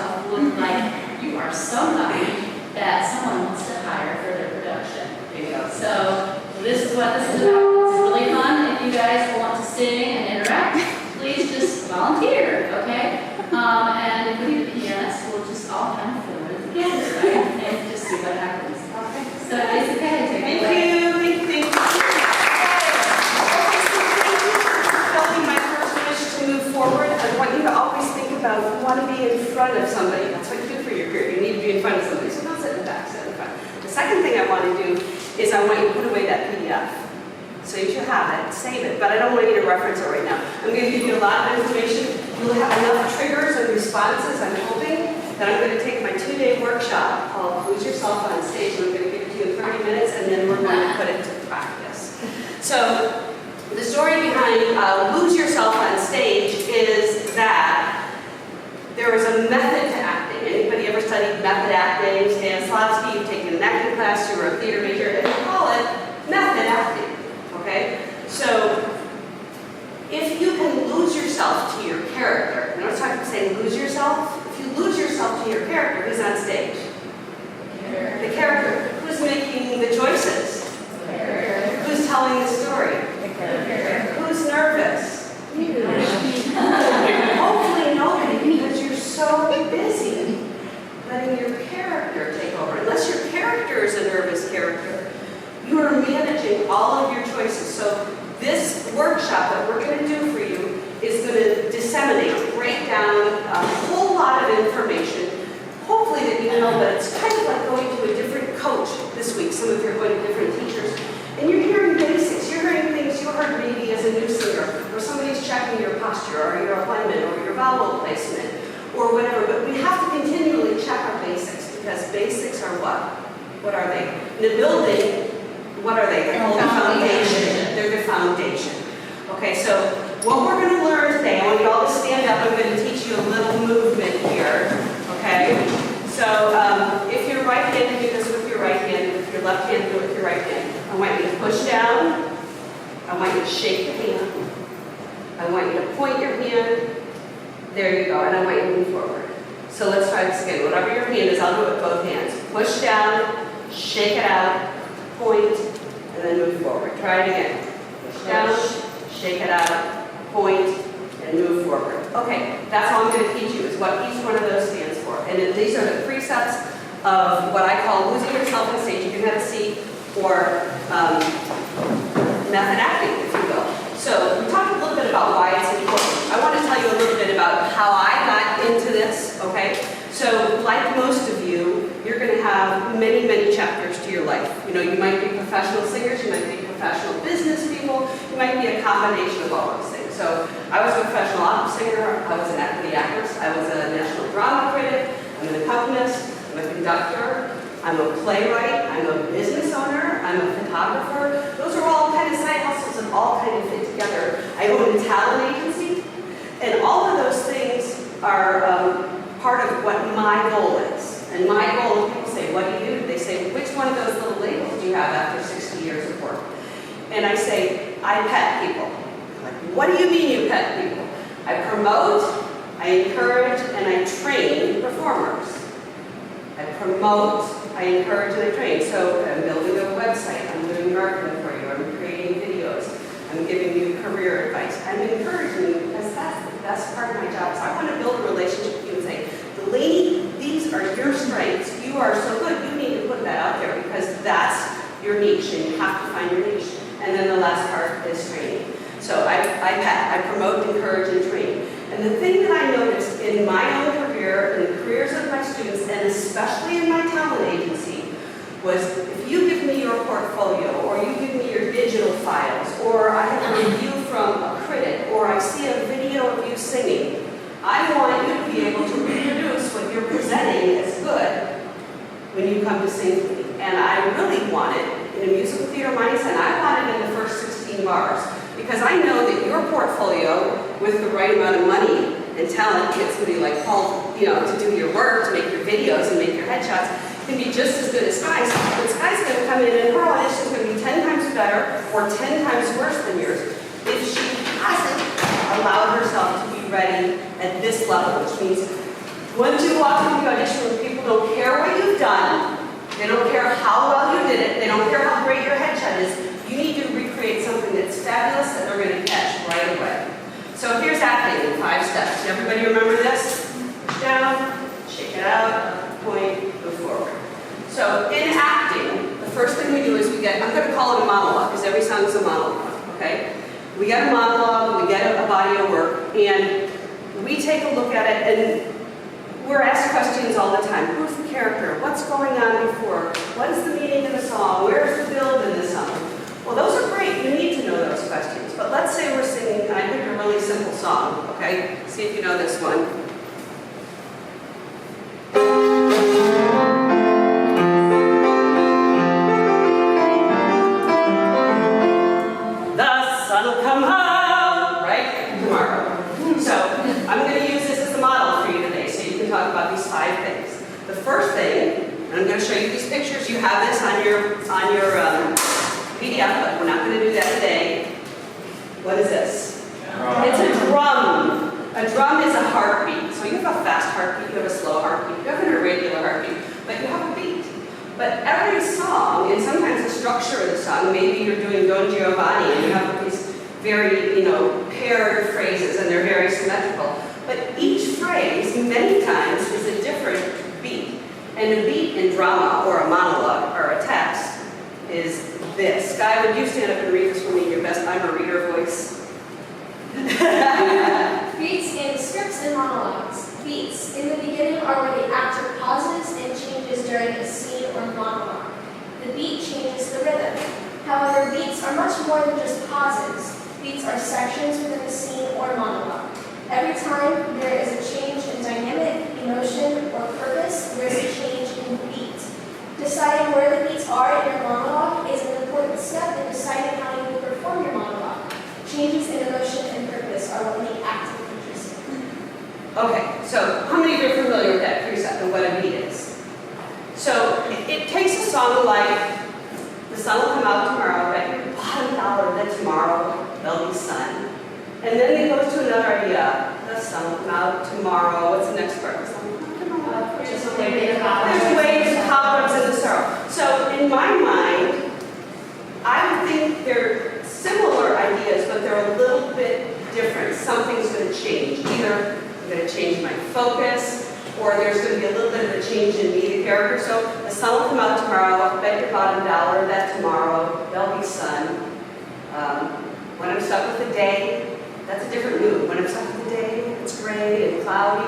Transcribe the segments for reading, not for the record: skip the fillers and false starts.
yourself look like you are somebody that someone wants to hire for their production. There you go. So this is what this is about. It's really fun. If you guys want to sing and interact, please just volunteer, okay? And if we need a pianist, we'll just all kind of film it together, right? And just see what happens. Okay. So it's okay. Take it away. Thank you. Fulfilling my first wish to move forward. I want you to always think about you want to be in front of somebody. That's what you do for your career. You need to be in front of somebody. So don't sit in the back, sit in the front. The second thing I want to do is I want you to put away that PDF. So you should have it, save it, but I don't want you to reference it right now. I'm going to give you a lot of information. You'll have enough triggers and responses, I'm hoping, that I'm going to take my 2-day workshop called Lose Yourself on Stage, and I'm going to give it to you in 30 minutes, and then we're going to put it to practice. So the story behind Lose Yourself on Stage is that there is a method to acting. Anybody ever studied method acting? Stanislavski, you've taken an acting class, you were a theater major, and we call it method acting. Okay? So, if you can lose yourself to your character, and I was talking about saying lose yourself, if you lose yourself to your character, who's on stage? The character. Who's making the choices? Who's telling the story? Who's nervous? Hopefully nobody, because you're so busy letting your character take over. Unless your character is a nervous character, you are managing all of your choices. So this workshop that we're going to do for you is going to disseminate, break down a whole lot of information, hopefully that you know, but it's kind of like going to a different coach this week. Some of you are going to different teachers. And you're hearing basics. You're hearing things you heard maybe as a new singer, or somebody's checking your posture, or your alignment, or your vowel placement, or whatever. But we have to continually check our basics, because basics are what? What are they? In a building, what are they? They're called the foundation. They're the foundation. Okay, so what we're going to learn today, I want you all to stand up. I'm going to teach you a little movement here. Okay? So if you're right-handed, do this with your right hand. If you're left-handed, do it with your right hand. I want you to push down. I want you to shake your hand. I want you to point your hand. There you go. And I want you to move forward. So let's try this again. Whatever your hand is, I'll do it with both hands. Push down, shake it out, point, and then move forward. Try it again. Push down, shake it out, point, and move forward. Okay, that's all I'm going to teach you, is what each one of those stands for. And these are the precepts of what I call losing yourself on stage. You can have a seat, or method acting, if you will. So we talked a little bit about why it's important. I want to tell you a little bit about how I got into this, okay? So like most of you, you're going to have many, many chapters to your life. You know, you might be professional singers, you might be professional business people, you might be a combination of all those things. So I was a professional opera singer, I was an equity actress, I was a national drama critic, I'm an accompanist, I'm a conductor, I'm a playwright, I'm a business owner, I'm a photographer. Those are all kind of side hustles and all kind of fit together. I own a talent agency, and all of those things are part of what my goal is. And my goal, when people say, what do you do? They say, which one of those little labels do you have after 60 years of work? And I say, I pet people. Like, what do you mean you pet people? I promote, I encourage, and I train performers. I promote, I encourage, and I train. So I'm building a website, I'm doing marketing for you, I'm creating videos, I'm giving you career advice. I'm encouraging you because that's the best part of my job. So I want to build a relationship with you and say, Delaney, these are your strengths. You are so good. You need to put that out there because that's your niche, and you have to find your niche. And then the last part is training. So I promote, encourage, and train. And the thing that I noticed in my own career, in the careers of my students, and especially in my talent agency, was if you give me your portfolio, or you give me your digital files, or I have a review from a critic, or I see a video of you singing, I want you to be able to reproduce what you're presenting as good when you come to sing for me. And I really want it in a musical theater mindset. I want it in the first 16 bars. Because I know that your portfolio, with the right amount of money and talent, gets to be like called, you know, to do your work, to make your videos and make your headshots, can be just as good as Sky's. But Sky's going to come in and her audition is going to be 10 times better or 10 times worse than yours if she hasn't allowed herself to be ready at this level, which means Once you walk into the audition room, people don't care what you've done. They don't care how well you did it. They don't care how great your headshot is. You need to recreate something that's fabulous that they're going to catch right away. So here's acting in 5 steps. Does everybody remember this? Push down, shake it out, point, move forward. So in acting, the first thing we do is I'm going to call it a monologue because every song is a monologue, okay? We get a monologue, we get a body of work, and we take a look at it, and we're asked questions all the time. Who's the character? What's going on before? What is the meaning of the song? Where's the build in the song? Well, those are great. You need to know those questions. But let's say we're singing, and I picked a really simple song, okay? See if you know this one. The sun will come out, right? Tomorrow. So I'm going to use this as a model for you today, so you can talk about these 5 things. The first thing, and I'm going to show you these pictures. You have this on your PDF, but we're not going to do that today. What is this? It's a drum. A drum is a heartbeat. So you have a fast heartbeat, you have a slow heartbeat, you have an irregular heartbeat, but you have a beat. But every song, and sometimes the structure of the song, maybe you're doing Don Giovanni and you have these very, paired phrases and they're very symmetrical. But each phrase, many times, is a different beat. And a beat in drama or a monologue or a text is this. Guy, would you stand up and read this for me, your best I'm a reader voice? Beats in scripts and monologues. Beats in the beginning are where the actor pauses and changes during a scene or monologue. The beat changes the rhythm. However, beats are much more than just pauses. Beats are sections within a scene or monologue. Every time there is a change in dynamic, emotion, or purpose, there is a change in beat. Deciding where the beats are in your monologue is an important step in deciding how you will perform your monologue. Changes in emotion and purpose are what make acting interesting. Okay, so how many of you are familiar with that precept and what a beat is? So it takes a song like, the sun will come out tomorrow, bet your bottom dollar that tomorrow there'll be sun. And then it goes to another idea, the sun will come out tomorrow, what's the next part? The sun will come out tomorrow. There's waves, cobwebs, and the sorrow. So in my mind, I would think they're similar ideas, but they're a little bit different. Something's going to change. Either I'm going to change my focus, or there's going to be a little bit of a change in me, the character. So the sun will come out tomorrow, bet your bottom dollar that tomorrow there'll be sun. When I'm stuck with the day, that's a different mood. When I'm stuck with the day, it's gray and cloudy.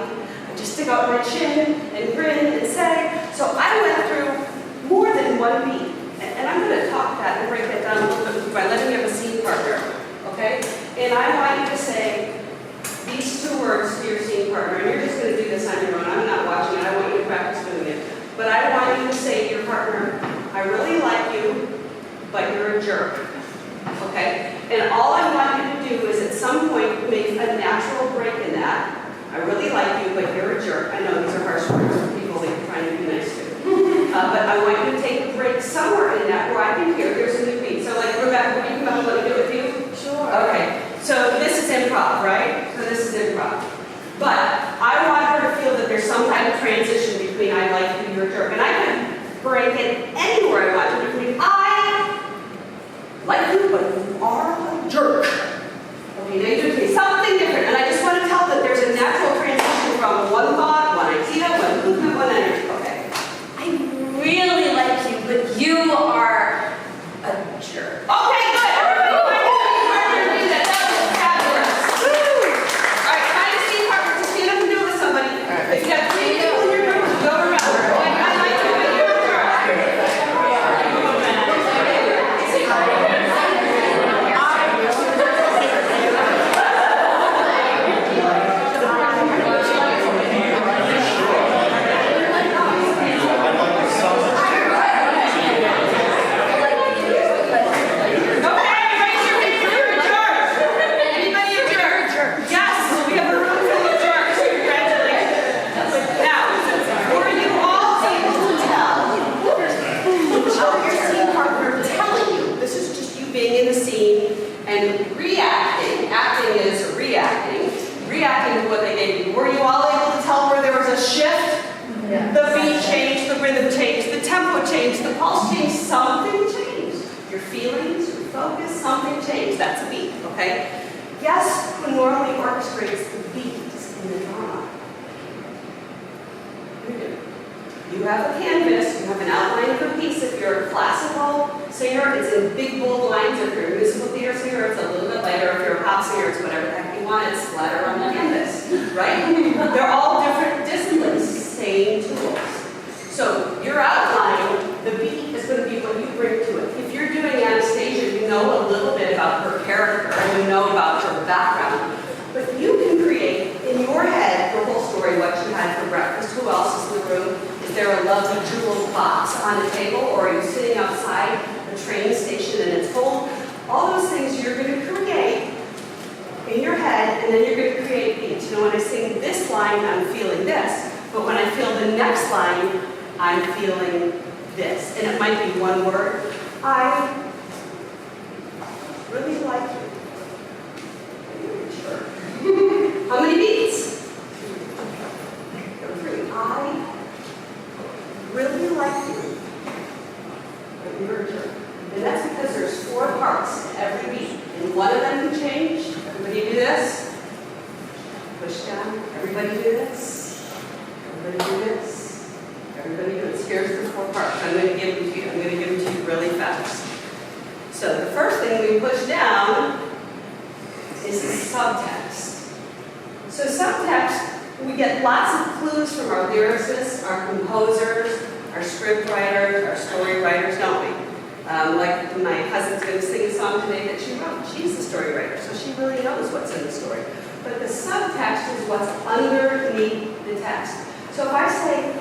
I just stick out my chin and grin and say. So I went through more than one beat. And I'm going to talk that and break that down a little bit by letting you have a scene partner, okay? And I want you to say these 2 words to your scene partner, and you're just going to do this on your own. I'm not watching it. I want you to practice doing it. But I want you to say to your partner, I really like you, but you're a jerk, okay? And all I want you to do is at some point make a natural break in that. I really like you, but you're a jerk. I know these are harsh words for people that you're trying to be nice to. But I want you to take a break somewhere in that where I can hear there's a new beat. So like Rebecca, will you come up and let me do it with you? Sure. Okay. So this is improv, right? So this is improv. But I want her to feel that there's some kind of transition between I like you, you're a jerk. And I can break it anywhere I want to between I like you, but you are a jerk. Okay, now you do something different. And I just want to tell that there's a natural transition from one thought, one idea, one movement, one energy. Okay. Really like you, but you are a jerk. Okay, good. Everybody do that. That was fabulous. Woo! All right, find a scene partner to stand up and do it with somebody. If you have 3 people in your group, go around. I like you, but you're a jerk. Reacting to what they gave you. Were you all able to tell where there was a shift? the pulse changed, something changed. Your feelings, your focus, something changed. That's a beat, okay? Guess who normally orchestrates the beats in the drama? You do. You have a canvas, you have an outline of a piece. If you're a classical singer, it's in big bold lines. If you're a musical theater singer, it's a little bit lighter. If you're a pop singer, it's whatever the heck you want. It's flatter on the canvas, right? They're all different disciplines, same tools. So your outline, the beat is going to be what you bring to it. If you're doing Anastasia, you know a little bit about her character, and you know about her background. But you can create in your head the whole story, what you had for breakfast, who else is in the room, is there a lovely jeweled box on the table, or are you sitting outside a train station and it's full? All those things you're going to create in your head, and then you're going to create beats. You know, when I sing this line, I'm feeling this, but when I feel the next line, I'm feeling this. And it might be one word. I really like you. Sure. How many beats? 3. I really like you. And that's because there's 4 parts to every beat. And one of them can change. Everybody do this. Push down. Everybody do this. Everybody do this. Everybody do this. Here's the 4 parts. I'm going to give them to you. I'm going to give them to you really fast. So the first thing we push down is subtext. So subtext, we get lots of clues from our lyricists, our composers, our script writers, our story writers, don't we? Like my cousin's going to sing a song today that she wrote. She's the story writer, so she really knows what's in the story. But the subtext is what's underneath the text. So if I say,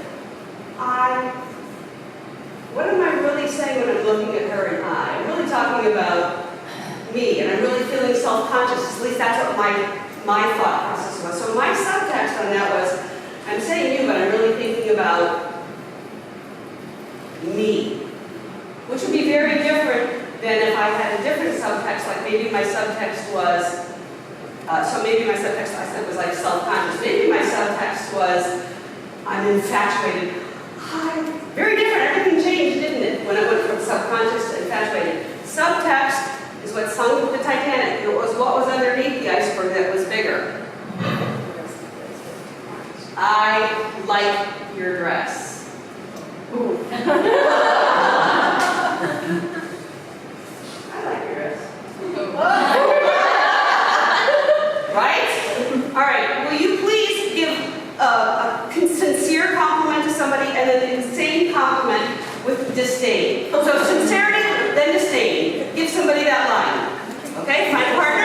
what am I really saying when I'm looking at her and I? I'm really talking about me, and I'm really feeling self-conscious. At least that's what my thought process was. So my subtext on that was, I'm saying you, but I'm really thinking about me, which would be very different than if I had a different subtext, like maybe my subtext was, so maybe my subtext I said was like self-conscious. Maybe my subtext was, I'm infatuated. Hi. Very different, everything changed, didn't it, when I went from subconscious to infatuated. Subtext is what sunk the Titanic. It was what was underneath the iceberg that was bigger. I like your dress. Ooh. I like your dress. Right? All right, will you please give a sincere compliment to somebody and an insane compliment with disdain. So sincerity, then disdain. Give somebody that line. Okay, find a partner.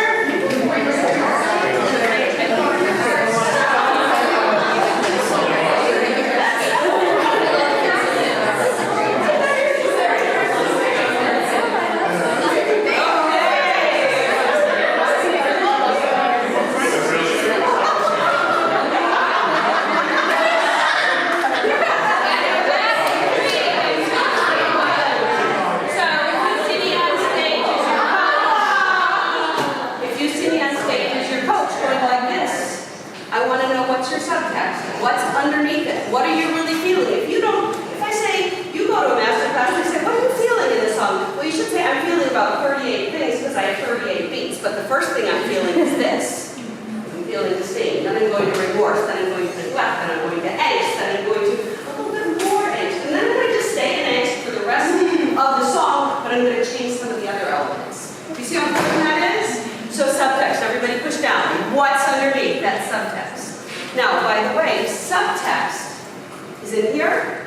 What's your subtext? What's underneath it? What are you really feeling? If I say, you go to a MasterClass and they say, what are you feeling in this song? Well, you should say, I'm feeling about 38 things because I have 38 beats, but the first thing I'm feeling is this. I'm feeling disdain, then I'm going to remorse, then I'm going to neglect, then I'm going to angst, then I'm going to a little bit more angst, and then I'm going to just stay in angst for the rest of the song, but I'm going to change some of the other elements. Do you see how important that is? So subtext, everybody push down. What's underneath that subtext? Now, by the way, subtext is in here,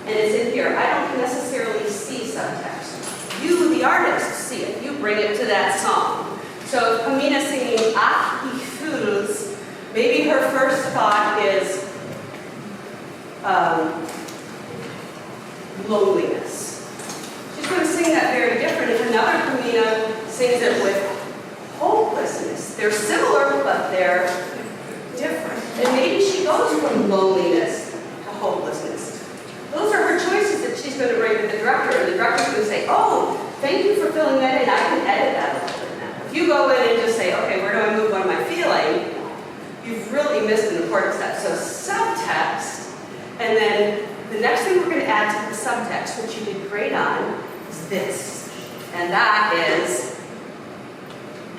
and it's in here. I don't necessarily see subtext. You, the artist, see it. You bring it to that song. So if Pamina's singing "Ah, ich fühl's," maybe her first thought is loneliness. She's going to sing that very different if another Pamina sings it with hopelessness. They're similar, but they're different. And maybe she goes from loneliness to hopelessness. Those are her choices that she's going to bring to the director, and the director's going to say, oh, thank you for filling that in. I can edit that a little bit now. If you go in and just say, okay, where do I move? What am I feeling? You've really missed an important step. So subtext, and then The next thing we're going to add to the subtext, which you did great on, is this. And that is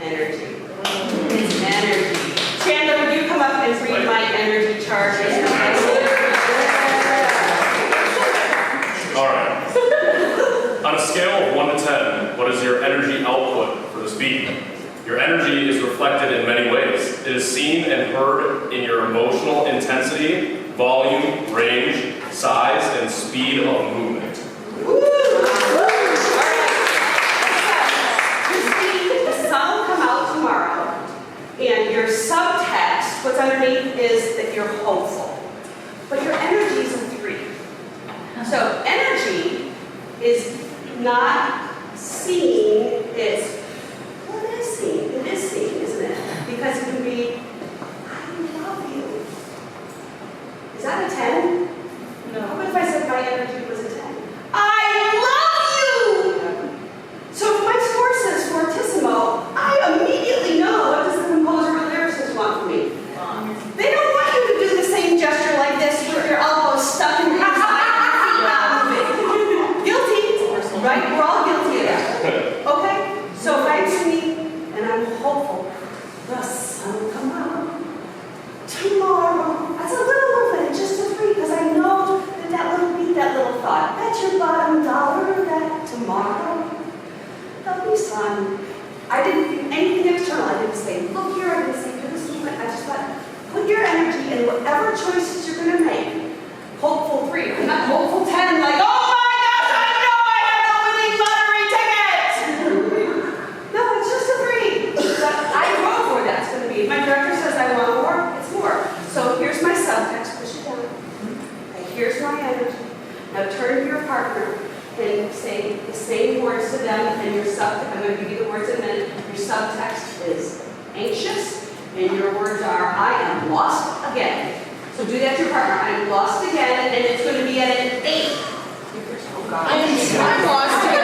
energy. It's energy. Chandler, would you come up and read my energy chart? All right. On a scale of 1 to 10, what is your energy output for this beat? Your energy is reflected in many ways. It is seen and heard in your emotional intensity, volume, range, size, and speed of movement. Woo! The sun will come out tomorrow, and your subtext, what's underneath, is that you're hopeful. But your energy is a 3. So energy is not seen, it's, well, it is seen. It is seen, isn't it? Because it can be, I love you. Is that a 10? No. What if I said my energy was a 10? I love you! So if my score says fortissimo, I immediately know what does the composer or lyricist want from me. They don't want you to do the same gesture like this with your elbows stuck in your side and your feet not moving. Guilty, right? We're all guilty of that. Okay? So if I'm singing and I'm hopeful, the sun will come out tomorrow. That's a little movement, just a 3, because I know that little beat, that little thought. Bet your bottom dollar that tomorrow there'll be sun. I didn't do anything external. I didn't say, look here, I didn't say, do this movement. I just thought, put your energy in whatever choices you're going to make. Hopeful 3. I'm not hopeful 10, like, oh my gosh, I know I have the winning lottery ticket! No, it's just a 3. But I wrote for that. It's going to be. My director says I want more, it's more. So here's my subtext, push it down. And here's my energy. Now turn to your partner and say the same words to them, and your subtext, I'm going to give you the words in a minute. Your subtext is anxious, and your words are, I am lost again. So do that to your partner, I am lost again, and it's going to be at an 8. Oh God. I'm lost again.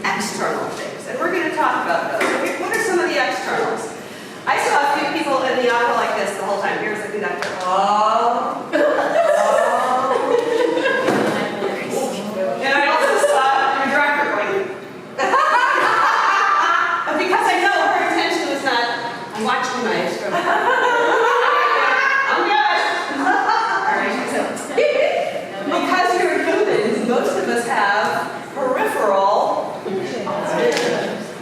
External things, and we're going to talk about those. Okay, what are some of the externals? I saw a few people in the opera like this the whole time. Here's the conductor. Oh. And I also saw the director going. Because I know her intention was not, I'm watching my instrument. I'm good. All right, so. Because you're humans, most of us have peripheral.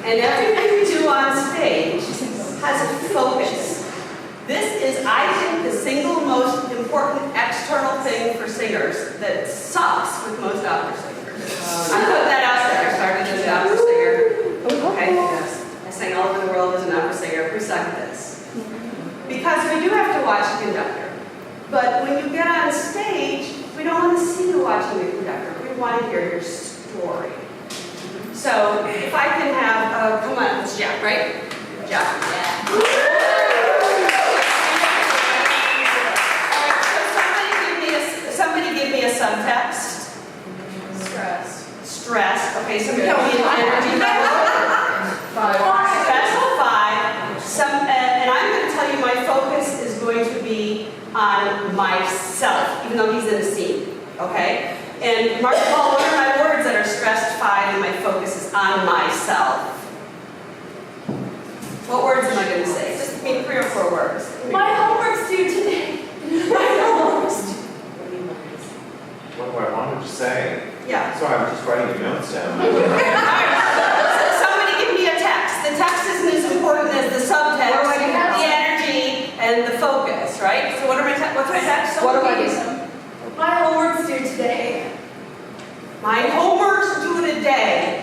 And everything we do on stage has a focus. This is, I think, the single most important external thing for singers that sucks with most opera singers. I put that out there. I started as an opera singer. Okay, yes. I sang all over the world as an opera singer. We suck at this. Because we do have to watch the conductor. But when you get on stage, we don't want to see you watching the conductor. We want to hear your story. So, if I can have, come on, it's Jack, right? Jack. Yeah. Somebody give me a subtext. Stress. Stress. Okay, somebody give me an energy level. 5. Stress 5. And I'm going to tell you my focus is going to be on myself, even though he's in the scene. Okay? And Mark Paul, what are my words that are stressed 5 and my focus is on myself? What words am I going to say? Just give me 3 or 4 words. My homework's due today. My homework's due. What do I want to say? Yeah. Sorry, I'm just writing your notes down. Somebody give me a text. The text isn't as important as the subtext, the energy, and the focus, right? So what's my text? What do I do? My homework's due today. My homework's due today.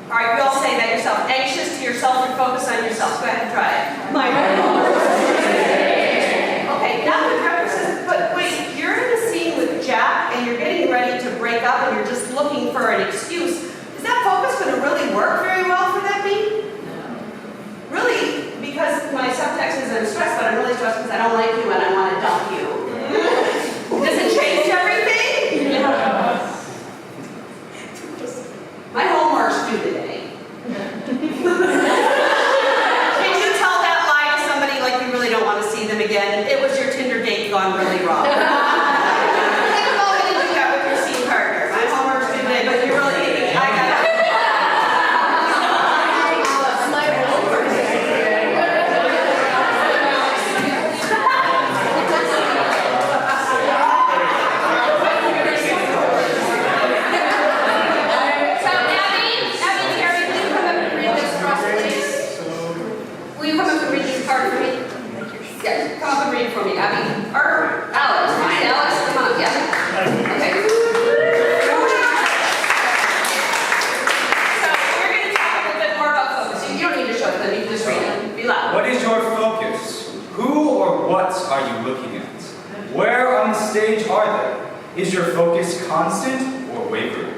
All right, you all say that yourself. Anxious to yourself and focus on yourself. Go ahead and try it. My homework's due today. Okay, now the director says, but wait, you're in a scene with Jack and you're getting ready to break up Where on the stage are they? Is your focus constant or wavering?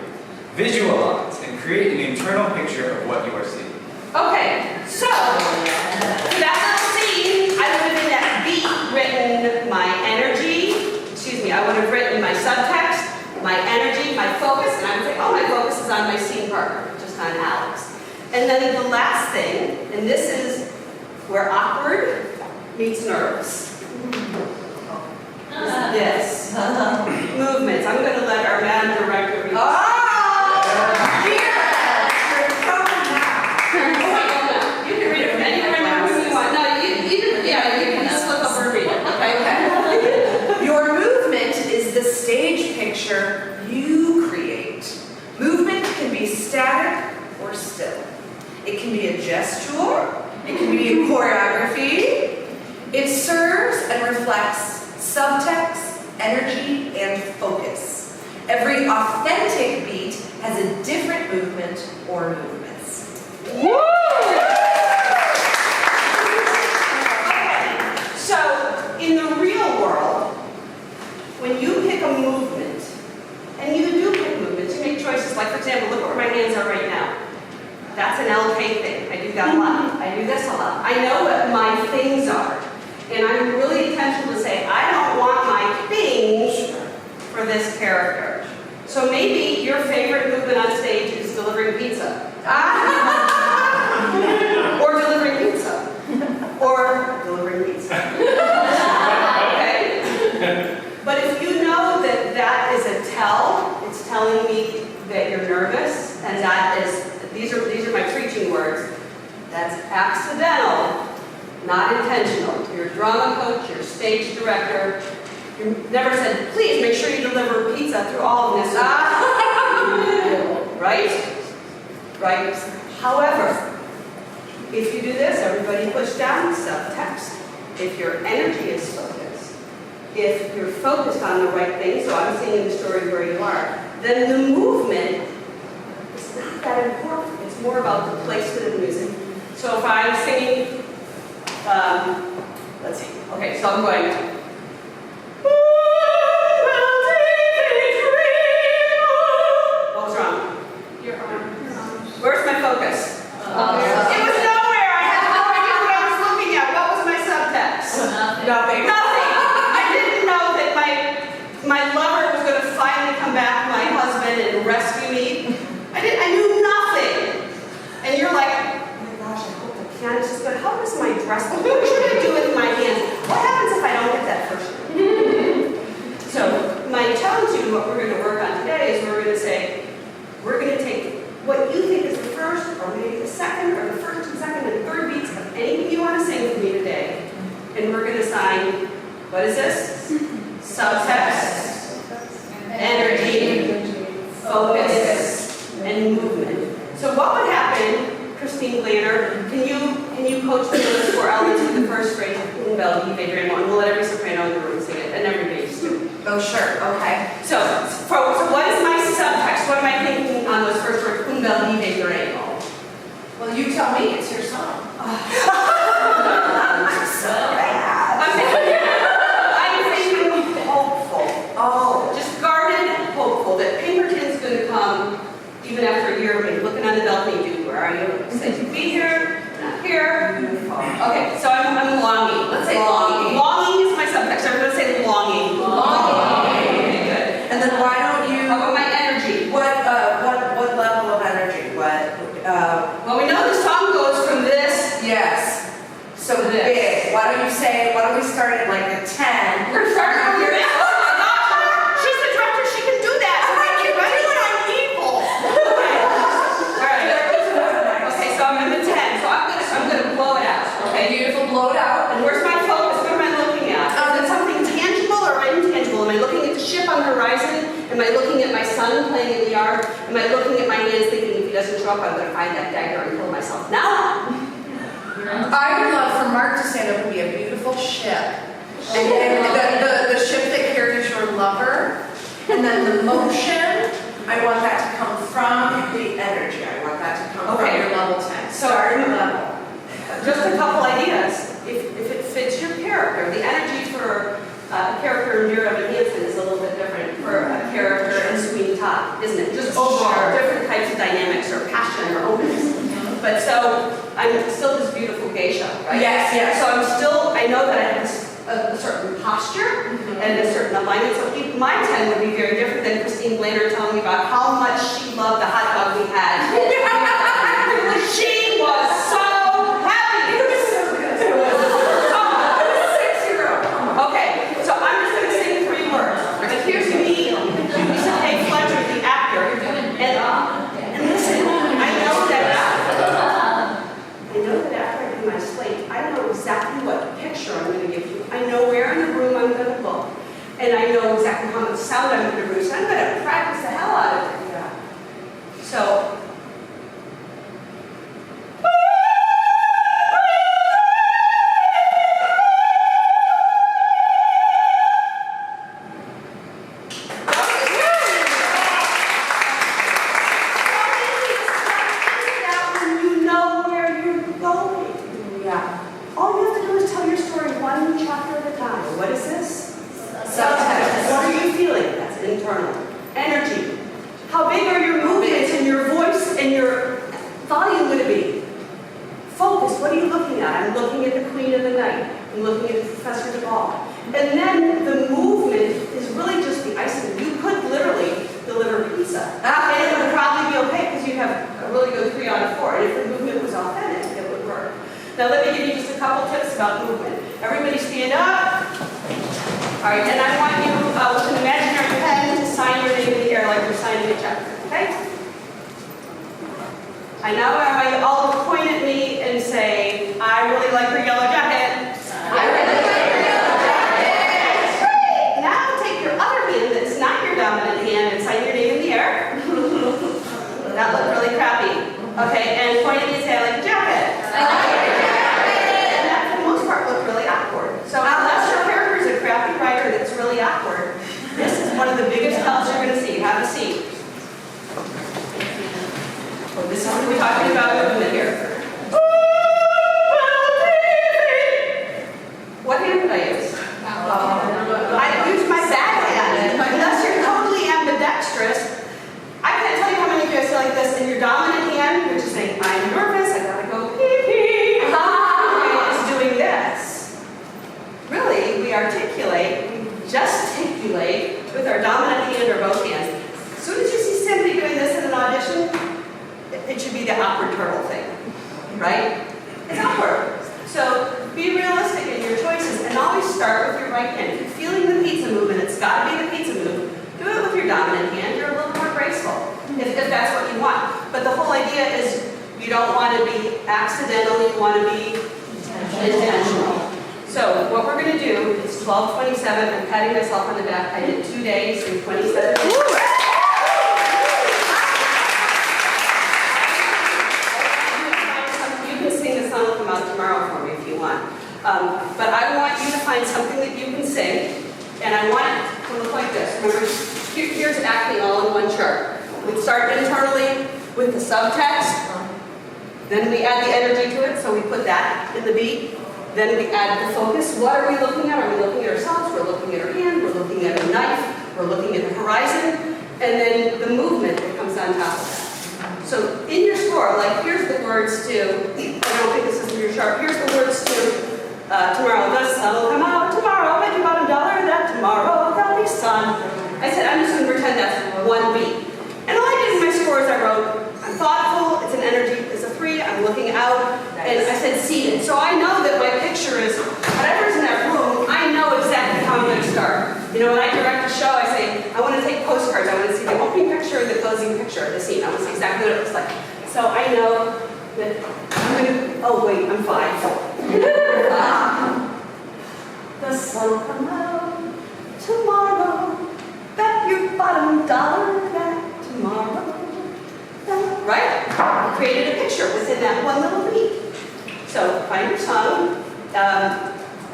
Visualize and create an internal picture of what you are seeing. Okay, so for that little scene, I would have in that beat written my energy, I would have written my subtext, my energy, my focus, and I would say, oh, my focus is on my scene partner, just on Alex. And then the last thing, and this is where awkward meets nervous. Is this. Movements. I'm going to let our Madam Director read. You can read it from anywhere you want. No, you can just look up and read it. Okay? Your movement is the stage picture you create. Movement can be static or still. It can be a gesture. It can be a choreography. It serves and reflects subtext, energy, and focus. Every authentic beat has a different movement or movements. Woo! Okay, so in the real world, when you pick a movement, and you do pick movements, you make choices, like for example, look where my hands are right now. That's an LK thing. I do that a lot. I do this a lot. I know what my things are. And I'm really intentional to say, I don't want my things for this character. So maybe your favorite movement on stage is delivering pizza. Or delivering pizza. Or delivering pizza. Okay? But if you know that that is a tell, it's telling me that you're nervous, and that is, these are my preaching words, that's accidental, not intentional. You're a drama coach, you're a stage director. You never said, please make sure you deliver pizza through all of this. Right? Right? However, if you do this, everybody push down, subtext. If your energy is focused, if you're focused on the right thing, so I'm singing the story where you are, then the movement is not that important. It's more about the placement of the music. So if I'm singing, let's see. Okay, so I'm going. What was wrong? Your arm. Where's my focus? It was nowhere. I had no idea what I was looking at. What was my subtext? Nothing. Nothing. I didn't know that my lover was going to finally come back, my husband, and rescue me. I knew nothing. And you're like, oh my gosh, I hope the pianist is good. How does my dress look? What should I do with my hands? What happens if I don't get that first one? So my challenge to you, what we're going to work on today is we're going to say, we're going to take what you think is the first, or maybe the second, or the first and second and third beats of anything you want to sing for me today. And we're going to assign, what is this? Subtext, energy, focus, and movement. So what would happen, Christine Glader, can you coach me on those 4 elements of the first phrase of Un bel vive Dremo, and we'll let every soprano in the room sing it, and everybody just do it. Oh, sure. Okay. So what is my subtext? What am I thinking on those first words? Un bel vive Dremo. Well, you tell me. It's your song. I'm so bad. I'm thinking hopeful. Oh. Just guarded, hopeful that Pinkerton's going to come even after a year of me looking on the balcony, dude, where are you? Said you'd be here, not here. Okay, so I'm longing. Let's say longing. Longing is my subtext. I'm going to say longing. Longing. Okay, good. And then why don't you? How about my energy? What level of energy? Well, we know the song goes from this. Yes. So To this. big. Why don't we start at like a 10? We're starting from here. Oh my gosh! She's the director. She can do that. I can do it. I'm evil. All right. Okay, so I'm in the 10. So I'm gonna blow it out. Okay. Beautiful. Blow it out. And where's my focus? What am I looking at? Is it something tangible or intangible? Am I looking at the ship on the horizon? Am I looking at my son playing in the yard? Am I looking at my hands thinking if he doesn't show up, I'm going to find that dagger and kill myself? Now? I would love for Mark to stand up and be a beautiful ship. And the ship that carries your lover. And then the motion, I want that to come from the energy. I want that to come from your level 10. Start your level. Just a couple ideas. If it fits your character, the energy for A character in Dear Evan Hansen is a little bit different for a character in Sweeney Todd, isn't it? Just overall, different types of dynamics or passion or openness. But so, I'm still this beautiful geisha, right? Yes, yes. So I know that I have a certain posture and a certain alignment. So my 10 would be very different than Christine Blainer telling me about how much she loved the hot dog we had. She was so happy. It was so good. It was 6-0. Okay, so I'm just going to sing 3 words. But here's me, Lisa K. Fletcher, the actor. And listen, I know that after I do my slate, I know exactly what picture I'm going to give you. I know where in the room I'm going to look. And I know exactly how much sound I'm going to produce. I'm going to practice the hell out of it. Yeah. So,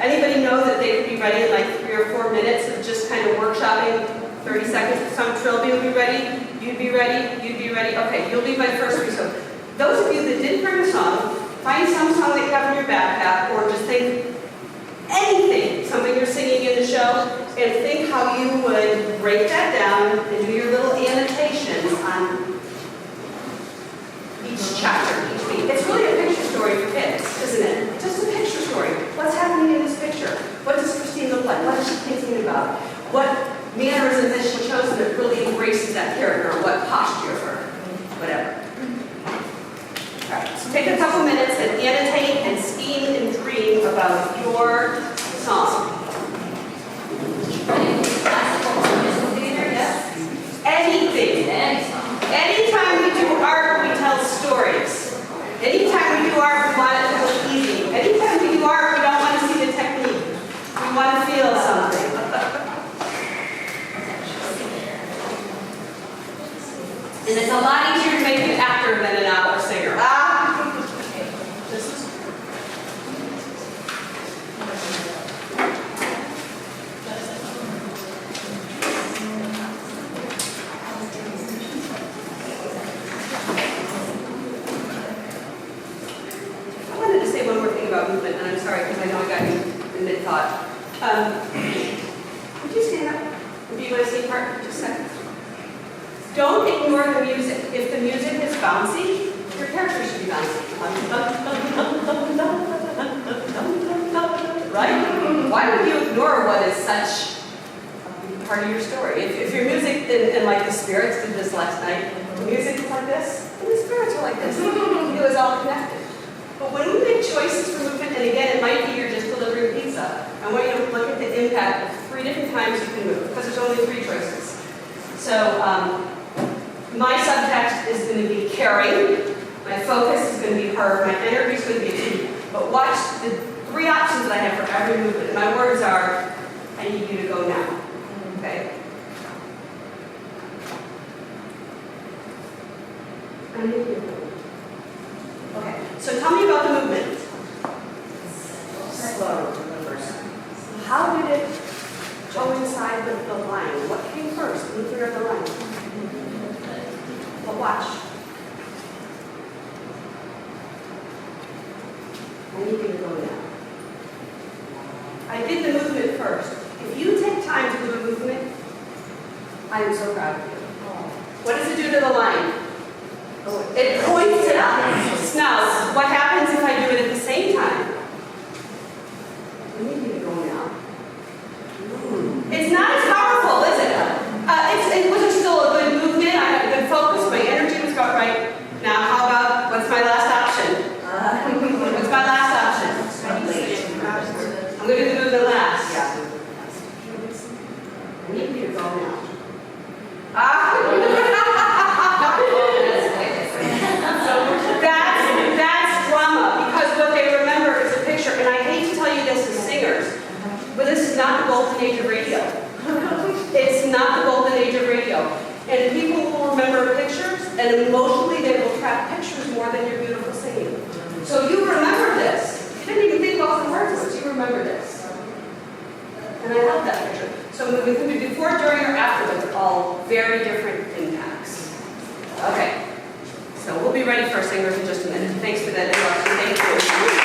anybody know that they would be ready in like 3 or 4 minutes of just kind of workshopping 30 seconds of some trilby will be ready, you'd be ready, you'd be ready. Okay, you'll be my first three. So those of you that didn't bring a song, find some song that you have in your backpack or just think anything, something you're singing in the show, and think how you would break that down and do your little annotations on each chapter, each beat. It's really a picture story for kids, isn't it? Just a picture story. What's happening in this picture? What does Christine look like? What is she thinking about? What mannerism has she chosen that really embraces that character? What posture or whatever? All right, so take a couple minutes and annotate and scheme and dream about your song. Classical musical theater, yes. Anything. Any song. Anytime we do art, we tell stories. Anytime we do art, we want it to look easy. Anytime we do art, we don't want to see the technique. We want to feel something. And it's a lot easier to make an actor than an opera singer. I wanted to say one more thing about movement, and I'm sorry because I know I got you in mid-thought. Would you stand up? Do you want to say part for just a second? Don't ignore the music. If the music is bouncy, your character should be bouncy. Right? Why would you ignore what is such a part of your story? If your music, and like the spirits did this last night, the music was like this, and the spirits were like this. It was all connected. But when we make choices for movement, and again, it might be you're just delivering pizza, I want you to look at the impact of 3 different times you can move, because there's only 3 choices. So, my subtext is going to be caring, my focus is going to be her, my energy is going to be me. But watch the 3 options that I have for every movement. My words are, I need you to go now. Okay? I need you to go. Okay, so tell me about the movement. Slow. How did it coincide with the line? What came first? Can you figure out the line? But watch. I need you to go now. I did the movement first. If you take time to do a movement, I am so proud of you. What does it do to the line? It points it up. Now, what happens if I do it at the same time? I need you to go now. It's not as powerful, is it? It wasn't still a good movement. I had a good focus. My energy was about right. Now, how about, what's my last option? What's my last option? I'm going to do the movement last. I need you to go now. That's drama, because what they remember is a picture, and I hate to tell you this as singers, but this is not the golden age of radio. It's not the golden age of radio. And people will remember pictures, and emotionally they will track pictures more than your beautiful singing. So you remember this. You didn't even think about the words, you remember this. And I love that picture. So we can do before, during, or after, but all very different impacts. Okay. So we'll be ready for our singers in just a minute. Thanks for that introduction. Thank you.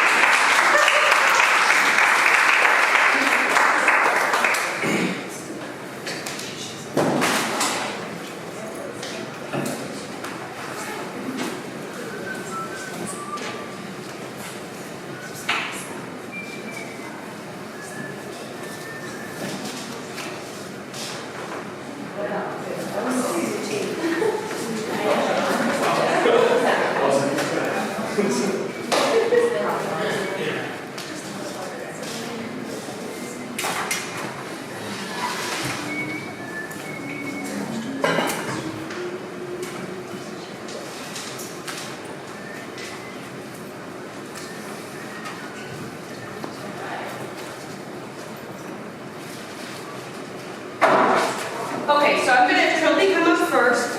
Okay, so I'm going to Trilby come up first,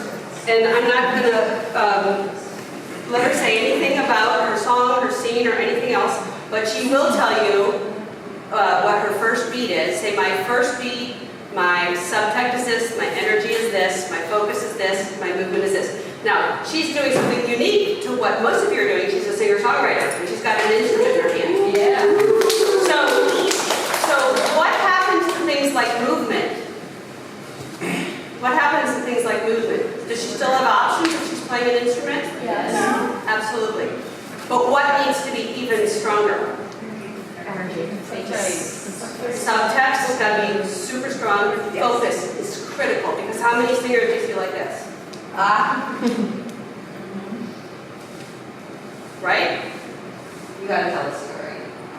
and I'm not going to let her say anything about her song, her scene, or anything else, but she will tell you what her first beat is. Say, my first beat, my subtext is this, my energy is this, my focus is this, my movement is this. Now, she's doing something unique to what most of you are doing. She's a singer-songwriter, and she's got an instrument in her hand. Yeah. So what things like movement. What happens to things like movement? Does she still have options if she's playing an instrument? Yes. Absolutely. But what needs to be even stronger? Subtext has got to be super strong. Focus is critical because how many singers do you see like this? Right? You got to tell a story.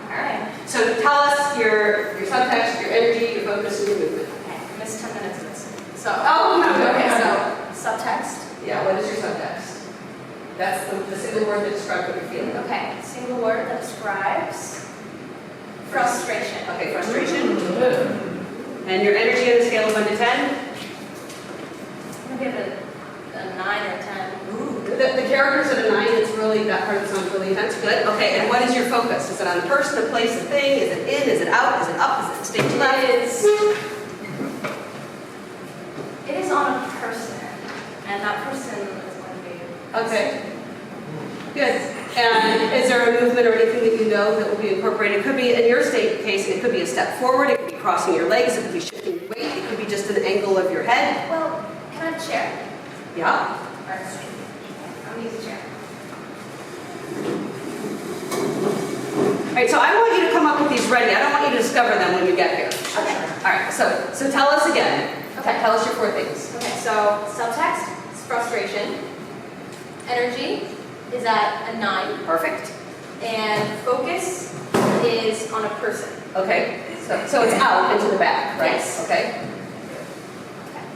All right. So tell us your subtext, your energy, your focus, and your movement. Okay, I missed 10 minutes of this. So, subtext. Yeah, what is your subtext? That's the single word that describes what you're feeling. Okay, single word that describes frustration. Okay, frustration. And your energy on a scale of 1 to 10? I'm gonna give it a 9 or 10. The characters at a 9, it's really, that part of the song's really intense. Good. Okay, and what is your focus? Is it on a person, a place, a thing? Is it in? Is it out? Is it up? Is it stage left? It is on a person, and that person is going to be. Okay. Good. And is there a movement or anything that you know that will be incorporated? It could be, in your case, it could be a step forward, it could be crossing your legs, it could be shifting your weight, it could be just an angle of your head. Well, can I have a chair? Yeah. Or I'm gonna use a chair. All right, so I want you to come up with these ready. I don't want you to discover them when you get here. Okay. All right, so tell us again. Okay. Tell us your 4 things. Okay, so subtext is frustration. Energy is at a 9. Perfect. And focus is on a person. Okay, so it's out into the back, right? Yes. Okay.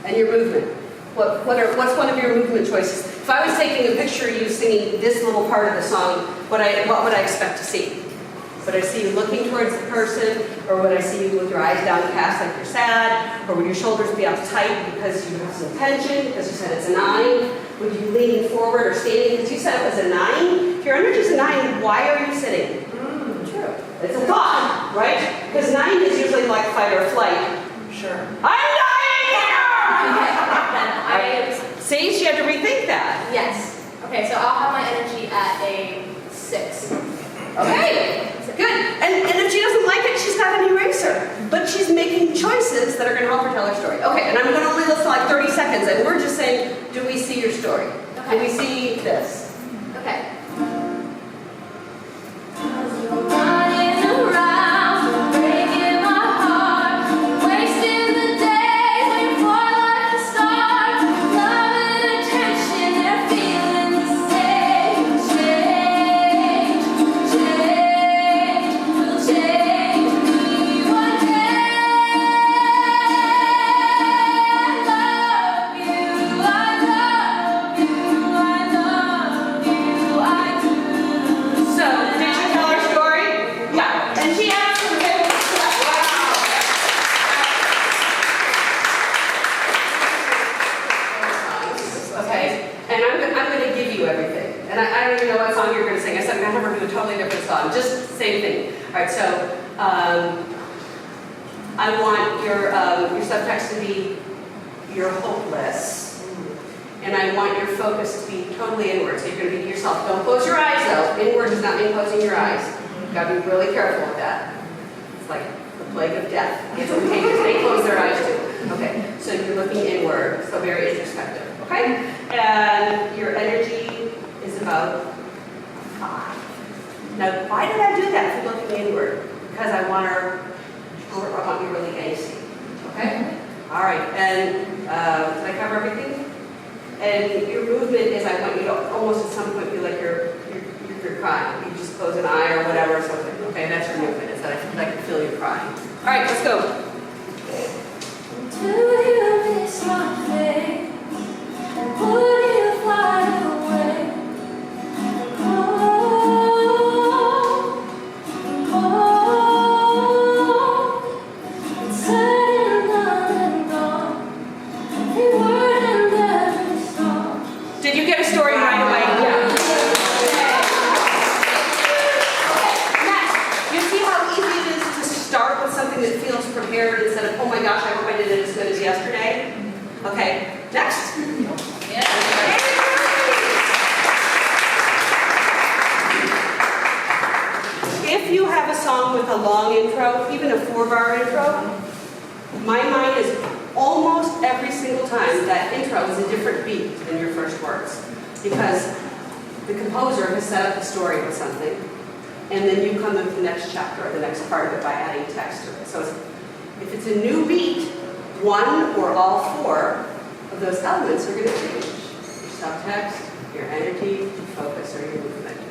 And your movement. What's one of your movement choices? If I was taking a picture of you singing this little part of the song, what would I expect to see? Would I see you looking towards the person, or would I see you with your eyes downcast like you're sad, or would your shoulders be uptight because you have some tension, because you said it's a 9? Would you lean forward or standing because you said it was a 9? If your energy's a 9, why are you sitting? True. It's a thought, right? Because 9 is usually like fight or flight. Sure. I'm dying Okay, here! See, she had to rethink that. yes. Okay, so I'll have my energy at a 6. Okay, good. And if she doesn't like it, she's got an eraser. But she's making choices that are going to help her tell her story. Okay, and I'm going to only listen like 30 seconds, and we're just saying, do we see your story? Do we see this? Okay. Running around, breaking my heart, wasting the days waiting for life to start. Love and attention, they're feeling the same. Change will change me one day. I love you, I love you, I do. So, did you tell her story? Yeah. And she asked for it. Wow. Okay. And I'm going to give you everything. And I don't even know what song you're going to sing. I said I'm going to have her do a totally different song. Just same thing. All right. So, I want your subtext to be you're hopeless. And I want your focus to be totally inward. So you're going to be to yourself. Don't close your eyes though. Inward does not mean closing your eyes. You've got to be really careful with that. It's like the plague of death. It's okay because they close their eyes too. Okay, so you're looking inward, so very introspective. Okay? And your energy is about 5. Now, why did I do that if you're looking inward? Because I want you really angsty. Okay? All right, and did I cover everything? And your movement is I want you to almost at some point feel like you're crying. You just close an eye or whatever or something. Okay, that's your movement. Is that I can feel you crying. All right, let's go. Do you miss my face? And would you fly away? And said and done and gone. Every word and every song. Did you get a story right away? Yeah. Next, you see how easy it is to start with something that feels prepared instead of, oh my gosh, I hope I did it as good as yesterday? Okay, next. If you have a song with a long intro, even a 4-bar intro, My mind is almost every single time that intro is a different beat than your first words. Because the composer has set up the story with something, and then you come into the next chapter or the next part of it by adding text to it. So if it's a new beat, one or all four of those elements are going to change. Your subtext, your energy, your focus, or your movement.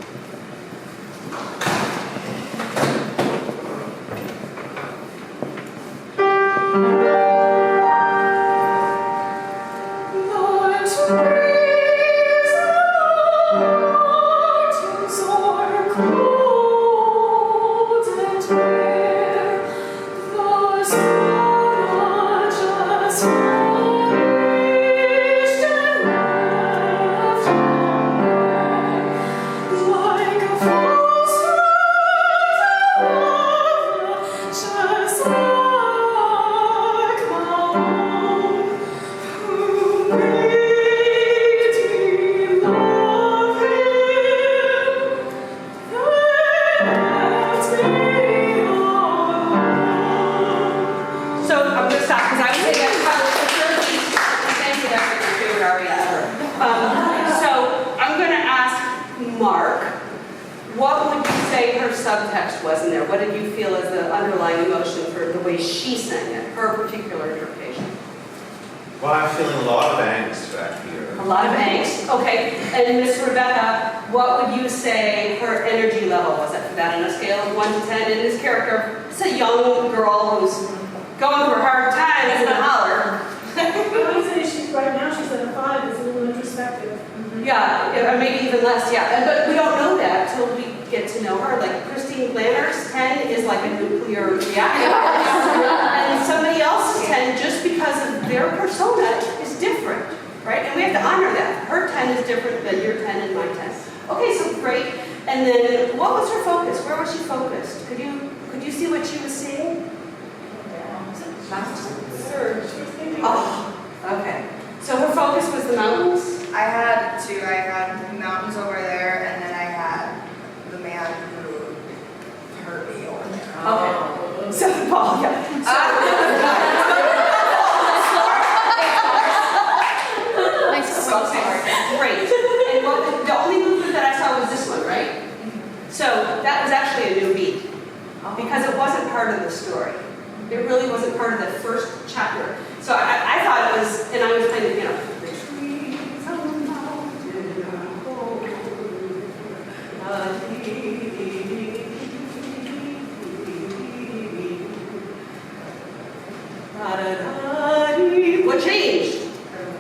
What changed?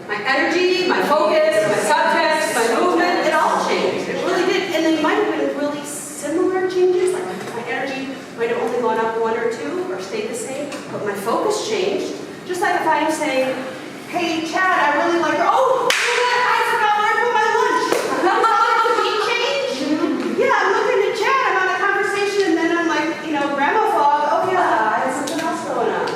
My energy, my focus, my subtext, my movement, it all changed. It really did. And they might have been really similar changes, like my energy might have only gone up one or two or stayed the same, but my focus changed. Just like if I'm saying, hey, Chad, I really like her. Oh, I forgot where I put my lunch. Did the beat change? Yeah, I'm looking at Chad. I'm on a conversation, and then I'm like, grandma fog. Oh, yeah, I have something else going on.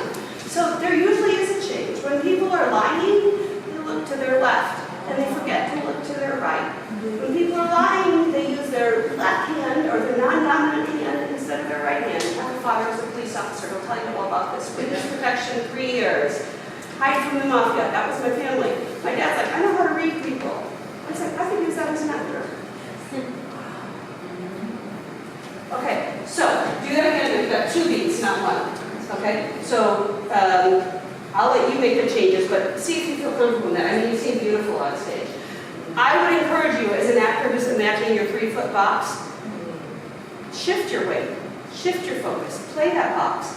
So there usually is a change. When people are lying, they look to their left, and they forget to look to their right. When people are lying, they use their left hand or their non-dominant hand instead of their right hand. My father was a police officer. He'll tell you all about this. Witness protection, 3 years. Hide from the mafia. That was my family. My dad's like, I know how to read people. I was like, I could use that as an actor. Okay, so do that again. We've got 2 beats, not 1. Okay, so I'll let you make the changes, but see if you feel comfortable in that. I mean, you seem beautiful on stage. I would encourage you, as an actor who's imagining your 3-foot box, shift your weight, shift your focus, play that box.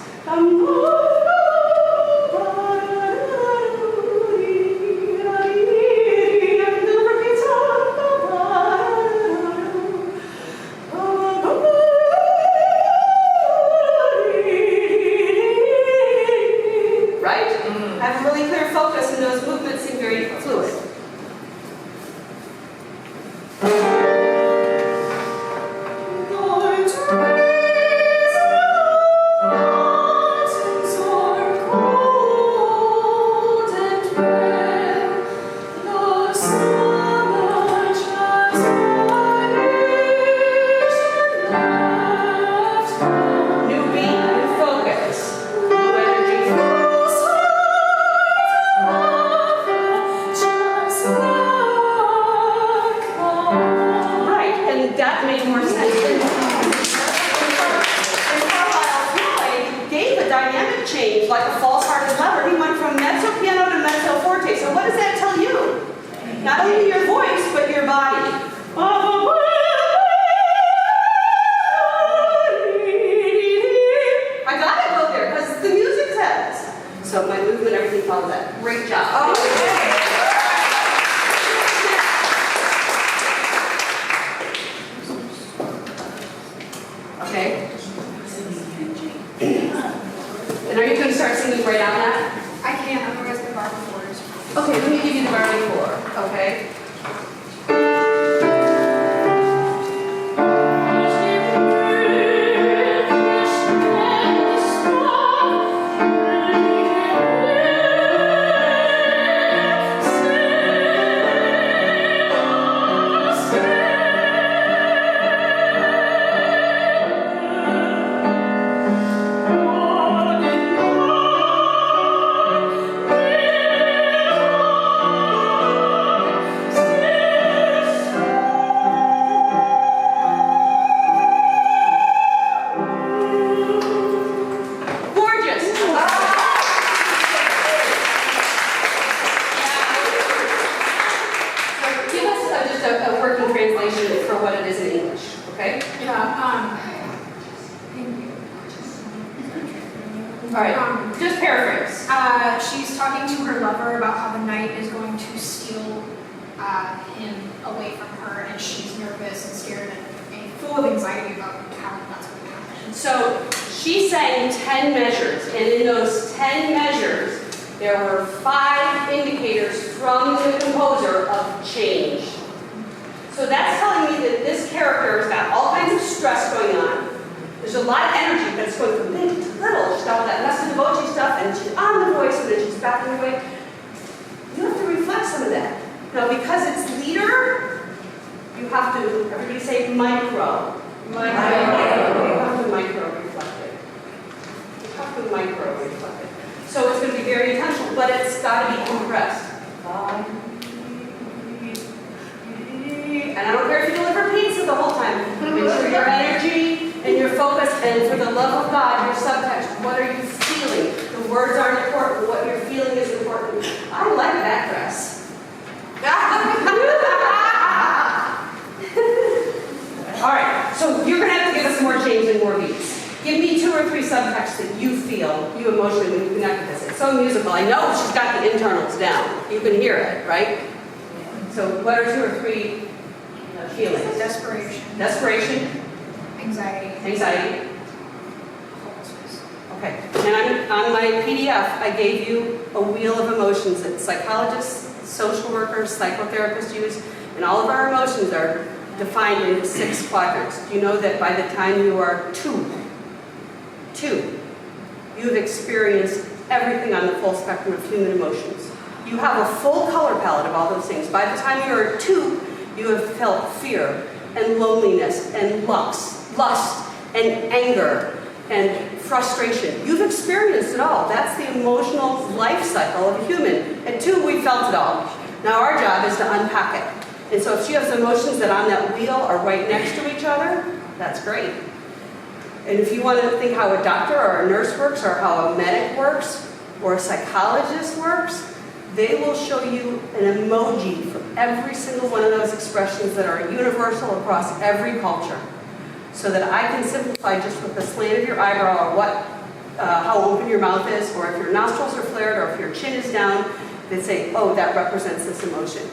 Right? Have a really clear focus, and those movements seem very fluid. New beat, new focus, new energy. Okay. And are you going to start singing right on that? I can't, otherwise the bar before is. Okay, let me give you the bar before, okay? Gorgeous. So give us just a working translation for what it is in English, okay? Yeah, thank you. All right, just paraphrase. She's talking to her lover about how the knight is going to steal him away from her, and she's nervous and scared and full of anxiety about how that's going to happen. So she sang 10 measures, and in those 10 measures, there were 5 indicators from the composer of change. So that's telling me that this character has got all kinds of stress going on. There's a lot of energy, but it's going from big to little. She's got all that Asystematic stuff, and she's on the voice, and then she's backing away. You have to reflect some of that. Now, because it's leader, you have to, everybody say micro. Micro. You have to micro reflect it. You have to micro reflect it. So it's going to be very intentional, but it's got to be compressed. And I don't care if you deliver pizza the whole time. Make sure your energy and your focus, and for the love of God, your subtext, what are you feeling? The words aren't important, what you're feeling is important. I like that dress. All right, so you're going to have to give us more change and more beats. Give me 2 or 3 subtexts that you feel, you emotionally, when you connect with this. It's so musical. I know she's got the internals down. You can hear it, right? So what are 2 or 3 feelings? Desperation, Desperation, anxiety, anxiety. hopelessness. Okay, and on my PDF, I gave you a wheel of emotions that psychologists, social workers, psychotherapists use, and all of our emotions are defined into 6 quadrants. Do you know that by the time you are 2, you've experienced everything on the full spectrum of human emotions? You have a full color palette of all those things. By the time you are 2, you have felt fear and loneliness and lust and anger and frustration. You've experienced it all. That's the emotional life cycle of a human. At 2, we felt it all. Now our job is to unpack it. And so if she has emotions that on that wheel are right next to each other, that's great. And if you want to think how a doctor or a nurse works, or how a medic works, or a psychologist works, they will show you an emoji for every single one of those expressions that are universal across every culture. So that I can simplify just with the slant of your eyebrow, or how open your mouth is, or if your nostrils are flared, or if your chin is down, they say, oh, that represents this emotion.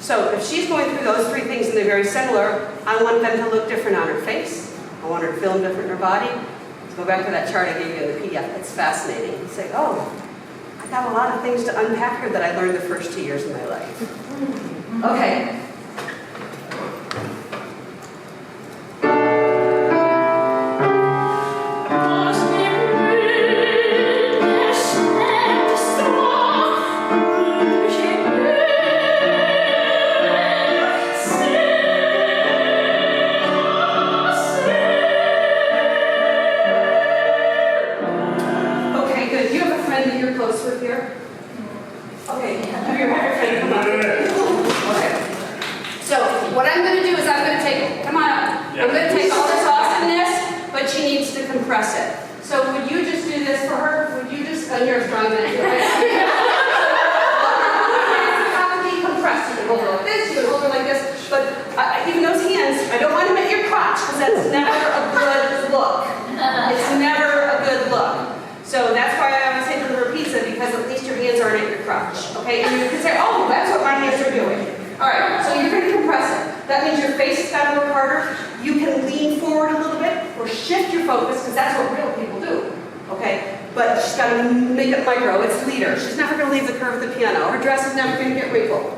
So if she's going through those 3 things and they're very similar, I want them to look different on her face. I want her to feel different in her body. Let's go back to that chart I gave you in the PDF. It's fascinating. You say, oh, I got a lot of things to unpack here that I learned the first 2 years of my life. Okay. Crotch. Okay, and you can say, oh, that's what my hands are doing. All right, so you're going to compress it. That means your face has got to work harder. You can lean forward a little bit or shift your focus, because that's what real people do. Okay, but she's got to make it micro. It's leader. She's never going to leave the curve of the piano. Her dress is never going to get wrinkled.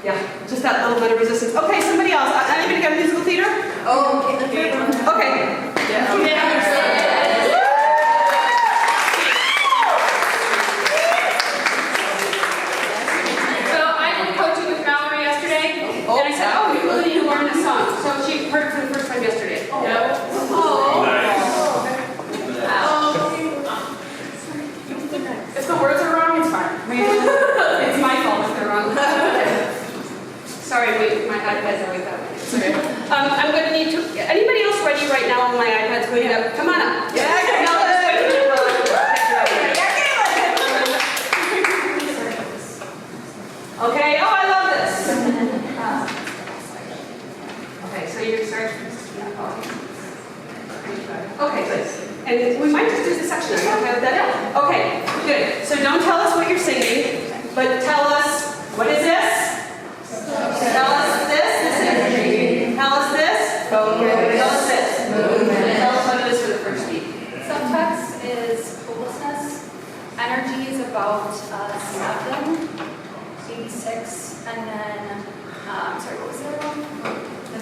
Yeah, just that little bit of resistance. Okay, somebody else. Anybody got musical theater? Oh, okay. Okay. So I did coaching with Mallory yesterday, and I said, oh, you really need to learn this song. So she heard it for the first time yesterday. If the words are wrong, it's fine. It's my fault if they're wrong. Sorry, wait, my iPad's always that way. It's okay. I'm going to need to. Anybody else ready right now on my iPad's waiting up? Come on up. Yeah, I can No, do let's it. wait for Okay, oh, I love this. Okay, so you're starting. Okay, good. And we might just do the section. Okay, that. Okay, good. So don't tell us what you're singing, but tell us, what is this? Tell us this. This is. Tell us this. Focus. Tell us this. Movement. Tell us what it is for the first beat. Subtext is hopelessness. Energy is about 7, 86, and then, sorry, what was the other one?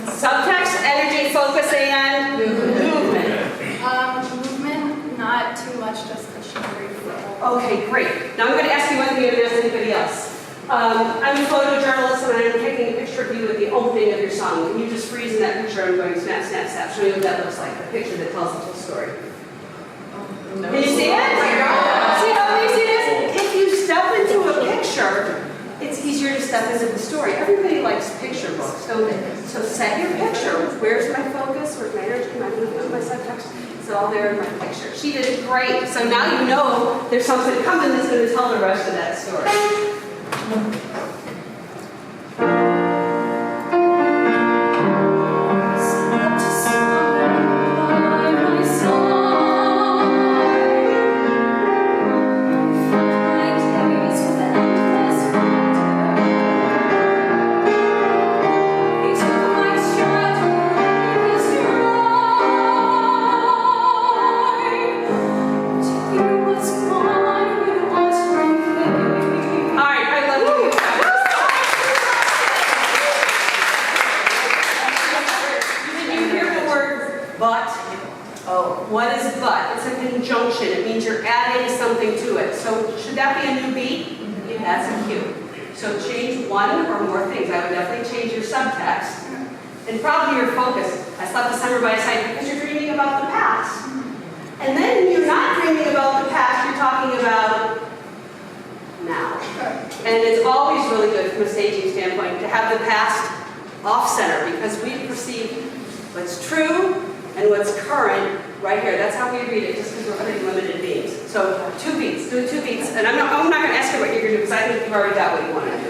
Subtext, energy, focus, and movement. Movement, not too much, just the shimmery flow. Okay, great. Now I'm going to ask you one thing and ask anybody else. I'm a photojournalist and I'm taking a picture of you at the opening of your song. Can you just freeze in that picture? I'm going snap, snap, snap. Show me what that looks like. A picture that tells the whole story. Can you see it? See how you see this? If you step into a picture, it's easier to step into the story. Everybody likes picture books, don't they? So set your picture. Where's my focus? Where's my energy? My movement? My subtext? It's all there in my picture. She did it great. So now you know there's something coming that's going to tell the rest of that story. What is but? It's a conjunction. It means you're adding something to it. So should that be a new beat? That's a cue. So change one or more things. I would definitely change your subtext. And probably your focus. I slept a summer by his side because you're dreaming about the past. And then you're not dreaming about the past, you're talking about now. And it's always really good from a staging standpoint to have the past off-center because we perceive what's true and what's current right here. That's how we read it, just because we're pretty limited beings. So 2 beats, do 2 beats. And I'm not going to ask you what you're going to do because I think you've already got what you want to do.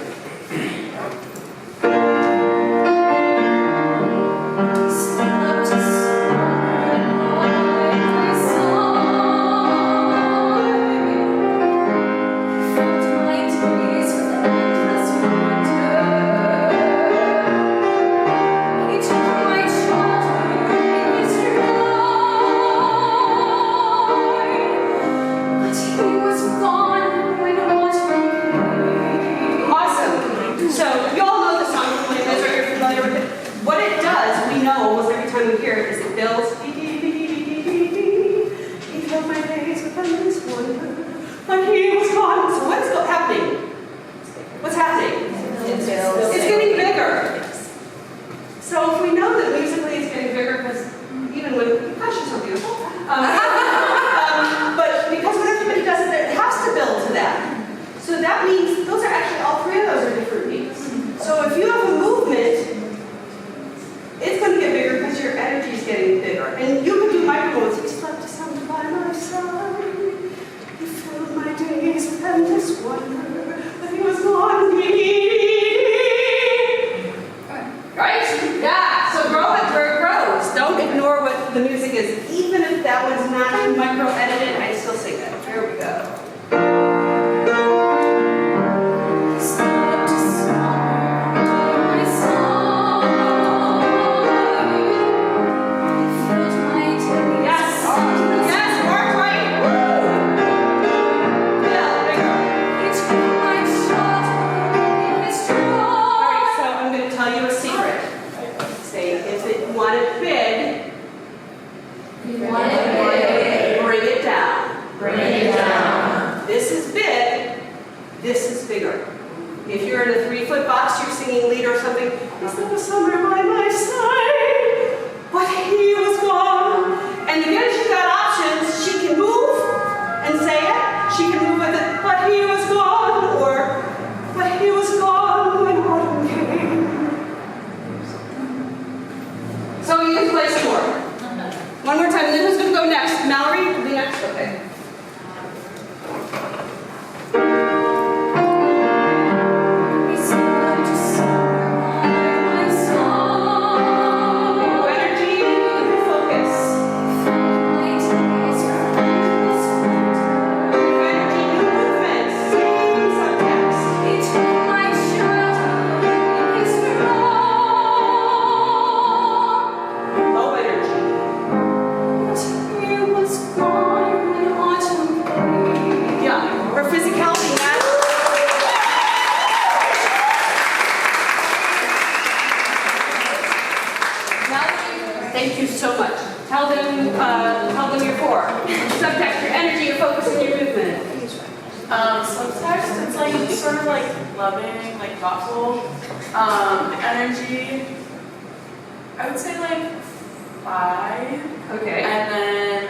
know almost every time we hear it is it builds. He filled my days with endless wonder, but he was gone. So what's happening? What's happening? It's getting bigger. So if we know that musically it's getting bigger, because even when, gosh, you're so beautiful. But because when everybody does it, it has to build to that. So that means those are actually, all three of those are different beats. So if you have a movement, it's going to get bigger because your energy is getting bigger. And you can do micromodes. He slept sound by my side. He filled my days with endless wonder, but he was gone with me. Right? Yeah. So grow it where it grows. Don't ignore what the music is. Even if that one's not micro-edited, I still sing it. Here we go. This is bigger. If you're in a 3-foot box, you're singing lead or something. Is there a summer by my side? But he was gone. And again, she's got options. She can move and say it. She can move with it. But he was gone. Or, but he was gone when autumn came. So you can play some more. One more time. And then who's going to go next? Mallory will be next. Okay. Thank you so much. Tell them your core. Subtext, your energy, your focus, and your movement. Subtext, it's like sort of like loving, like thoughtful. Energy, I would say like 5. Okay. And then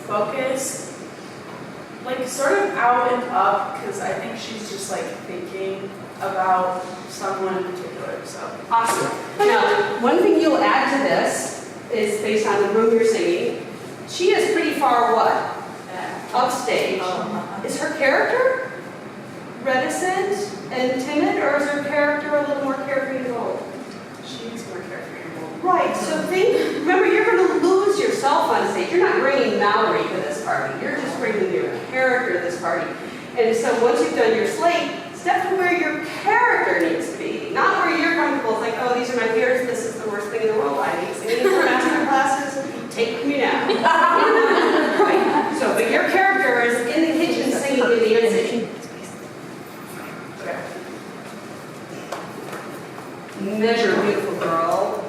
focus, like sort of out and up, because I think she's just like thinking about someone in particular. So Awesome. Now, one thing you'll add to this is based on the room you're singing. She is pretty far what? Upstage. Is her character reticent and timid, or is her character a little more carefree and bold? she's more carefree and bold. Right. So remember, you're going to lose yourself on stage. You're not bringing Mallory to this party. You're just bringing your character to this party. And so once you've done your slate, step to where your character needs to be, not where you're comfortable. It's like, oh, these are my peers. This is the worst thing in the world. I hate singing for master classes. Take me now. Right. So, but your character is in the kitchen singing and dancing. Measure, beautiful girl.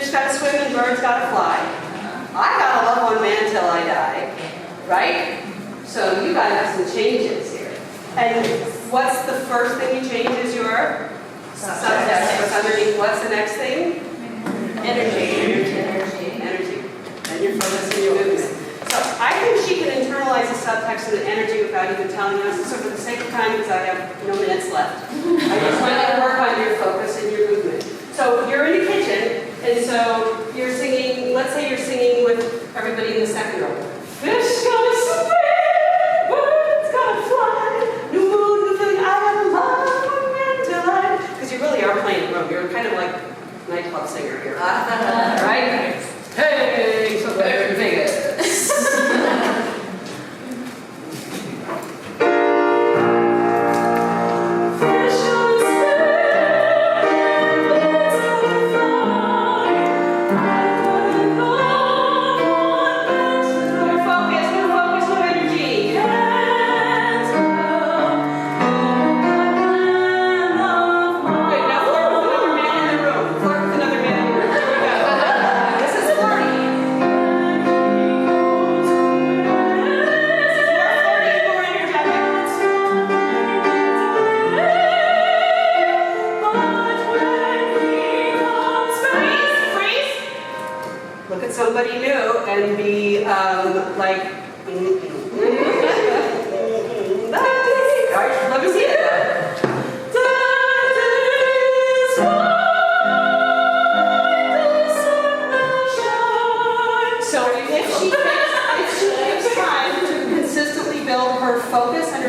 Fish gotta swim and birds gotta fly. I gotta love one man till I die, right? So you gotta have some changes here. And what's the first thing you change is your subtext. What's underneath? What's the next thing? Energy. And your focus and your movement. So I think she can internalize the subtext and the energy without even telling us. So for the sake of time, because I have no minutes left, I just want to work on your focus and your movement. So you're in the kitchen, and so you're singing, let's say you're singing with everybody in the second row. Fish gotta swim, birds gotta fly, new moon, new feeling, I gotta love one man till I... Because you really are playing the room. You're kind of like a nightclub singer here. Right? Hey, so there, Vegas. Somebody new and be like, let me see it. So if she takes time to consistently build her focus and